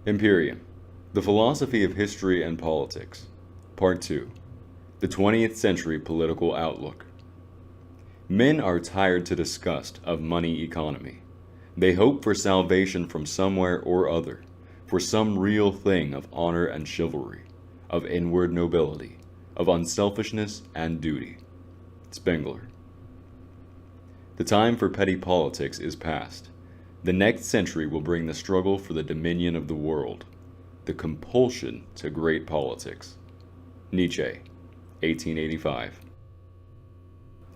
Imperium, The Philosophy of History and Politics. Part 2. The 20th Century Political Outlook. Men are tired to disgust of money economy. They hope for salvation from somewhere or other, for some real thing of honor and chivalry, of inward nobility, of unselfishness and duty. Spengler. The time for petty politics is past. The next century will bring the struggle for the dominion of the world, the compulsion to great politics. Nietzsche, 1885.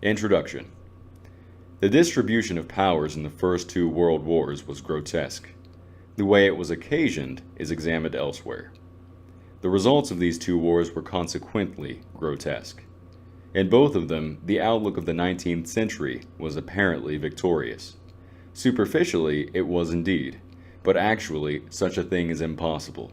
Introduction. The distribution of powers in the first two world wars was grotesque. The way it was occasioned is examined elsewhere. The results of these two wars were consequently grotesque. In both of them, the outlook of the 19th century was apparently victorious. Superficially, it was indeed, but actually, such a thing is impossible.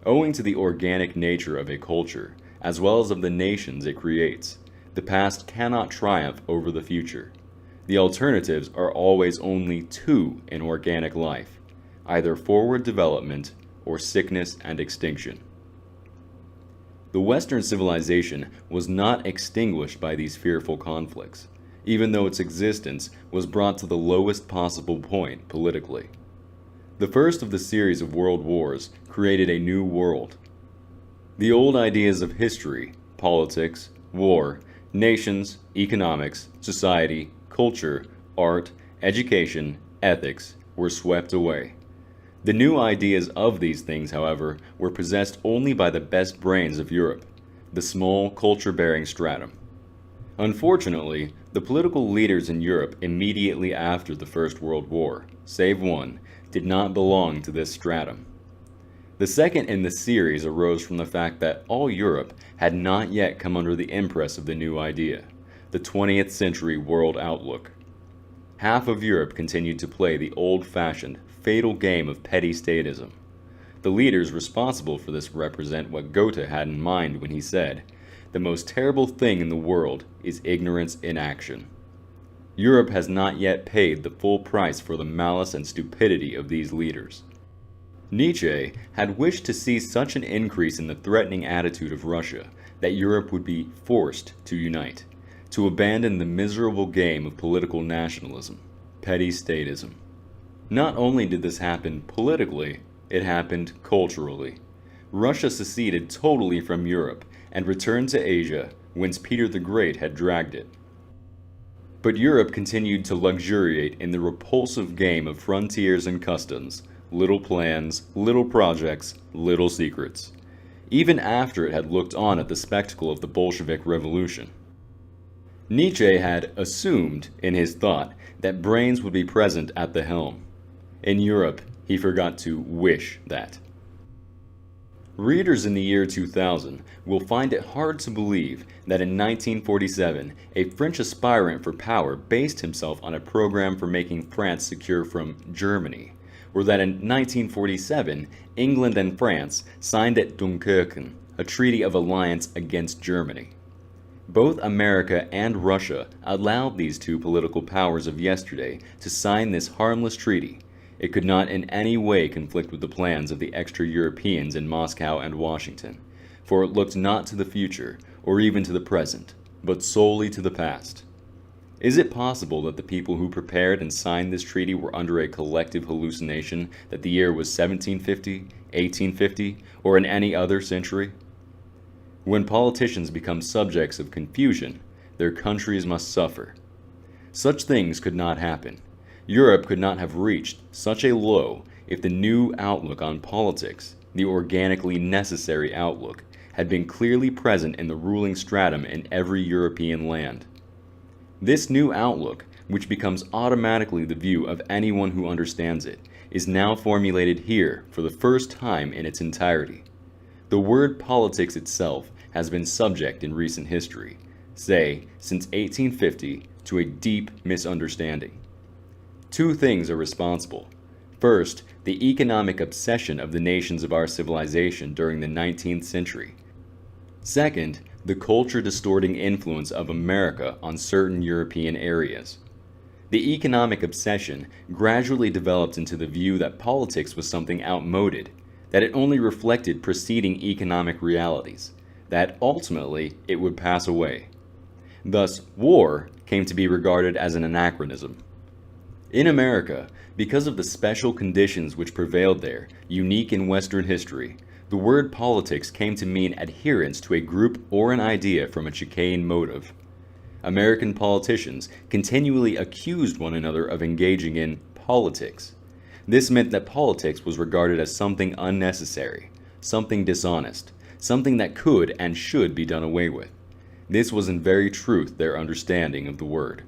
Owing to the organic nature of a culture, as well as of the nations it creates, the past cannot triumph over the future. The alternatives are always only two in organic life, either forward development or sickness and extinction. The Western civilization was not extinguished by these fearful conflicts, even though its existence was brought to the lowest possible point politically. The first of the series of world wars created a new world. The old ideas of history, politics, war, nations, economics, society, culture, art, education, ethics were swept away. The new ideas of these things, however, were possessed only by the best brains of Europe, the small culture-bearing stratum. Unfortunately, the political leaders in Europe immediately after the First World War, save one, did not belong to this stratum. The second in the series arose from the fact that all Europe had not yet come under the impress of the new idea, the 20th century world outlook. Half of Europe continued to play the old-fashioned, fatal game of petty statism. The leaders responsible for this represent what Goethe had in mind when he said, "The most terrible thing in the world is ignorance in action." Europe has not yet paid the full price for the malice and stupidity of these leaders. Nietzsche had wished to see such an increase in the threatening attitude of Russia that Europe would be forced to unite, to abandon the miserable game of political nationalism, petty statism. Not only did this happen politically, it happened culturally. Russia seceded totally from Europe and returned to Asia, whence Peter the Great had dragged it. But Europe continued to luxuriate in the repulsive game of frontiers and customs, little plans, little projects, little secrets, even after it had looked on at the spectacle of the Bolshevik Revolution. Nietzsche had assumed in his thought that brains would be present at the helm. In Europe, he forgot to wish that. Readers in the year 2000 will find it hard to believe that in 1947, a French aspirant for power based himself on a program for making France secure from Germany, or that in 1947, England and France signed at Dunkirk a treaty of alliance against Germany. Both America and Russia allowed these two political powers of yesterday to sign this harmless treaty. It could not in any way conflict with the plans of the extra-Europeans in Moscow and Washington, for it looked not to the future, or even to the present, but solely to the past. Is it possible that the people who prepared and signed this treaty were under a collective hallucination that the year was 1750, 1850, or in any other century? When politicians become subjects of confusion, their countries must suffer. Such things could not happen. Europe could not have reached such a low if the new outlook on politics, the organically necessary outlook, had been clearly present in the ruling stratum in every European land. This new outlook, which becomes automatically the view of anyone who understands it, is now formulated here for the first time in its entirety. The word politics itself has been subject in recent history, say, since 1850, to a deep misunderstanding. Two things are responsible. First, the economic obsession of the nations of our civilization during the 19th century. Second, the culture-distorting influence of America on certain European areas. The economic obsession gradually developed into the view that politics was something outmoded, that it only reflected preceding economic realities, that ultimately it would pass away. Thus, war came to be regarded as an anachronism. In America, because of the special conditions which prevailed there, unique in Western history, the word politics came to mean adherence to a group or an idea from a chicane motive. American politicians continually accused one another of engaging in politics. This meant that politics was regarded as something unnecessary, something dishonest, something that could and should be done away with. This was in very truth their understanding of the word.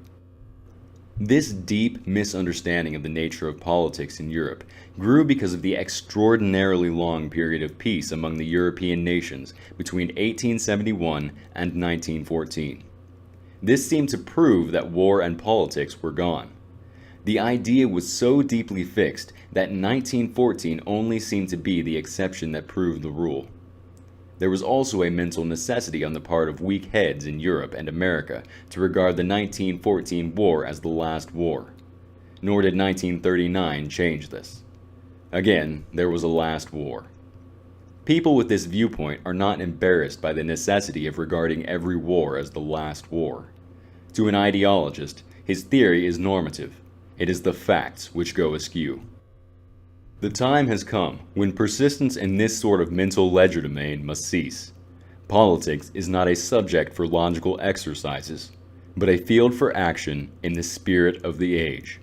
This deep misunderstanding of the nature of politics in Europe grew because of the extraordinarily long period of peace among the European nations between 1871 and 1914. This seemed to prove that war and politics were gone. The idea was so deeply fixed that 1914 only seemed to be the exception that proved the rule. There was also a mental necessity on the part of weak heads in Europe and America to regard the 1914 war as the last war. Nor did 1939 change this. Again, there was a last war. People with this viewpoint are not embarrassed by the necessity of regarding every war as the last war. To an ideologist, his theory is normative. It is the facts which go askew. The time has come when persistence in this sort of mental legerdemain must cease. Politics is not a subject for logical exercises, but a field for action in the spirit of the age.